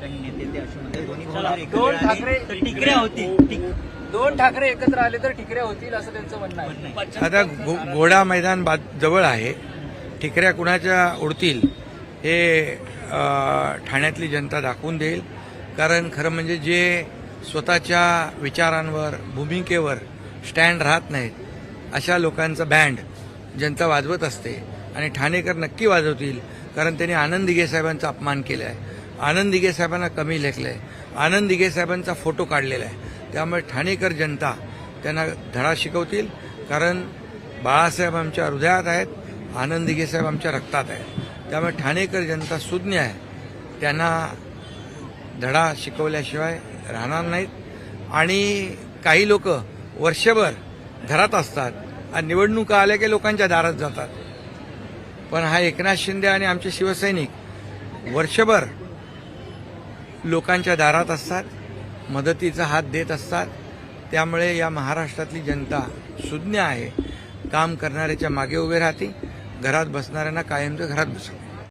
काही नेते ते असे म्हणतात दोन्ही भाऊ चला, जर एकत्र दोन आले ठाकरे तर टिकऱ्या होतील. दोन ठाकरे एकत्र आले तर ठिकऱ्या होतील असं त्यांचं म्हणणं आहे. आता घोडा मैदान जवळ आहे. ठिकऱ्या कुणाच्या उडतील हे ठाण्यातली जनता दाखवून देईल. कारण खरं म्हणजे जे स्वतःच्या विचारांवर भूमिकेवर स्टँड राहत नाहीत अशा लोकांचा बँड जनता वाजवत असते आणि ठाणेकर नक्की वाजवतील. कारण त्यांनी आनंद दिघे साहेबांचा अपमान केला आहे, आनंद दिघे साहेबांना कमी लेखलं आहे, आनंद दिघे साहेबांचा फोटो काढलेला आहे. त्यामुळे ठाणेकर जनता त्यांना धडा शिकवतील. कारण बाळासाहेब आमच्या हृदयात आहेत, आनंद दिघे साहेब आमच्या रक्तात आहेत. त्यामुळे ठाणेकर जनता सुज्ञ आहे, त्यांना धडा शिकवल्याशिवाय राहणार नाहीत. आणि काही लोक वर्षभर घरात असतात आणि निवडणुका आल्या की लोकांच्या दारात जातात. पण हा एकनाथ शिंदे आणि आमचे शिवसैनिक वर्षभर लोकांच्या दारात असतात, मदतीचा हात देत असतात. त्यामुळे या महाराष्ट्रातली जनता सुज्ञ आहे, काम करणाऱ्याच्या मागे उभे राहते, घरात बसणाऱ्यांना कायमचं घरात बसवते.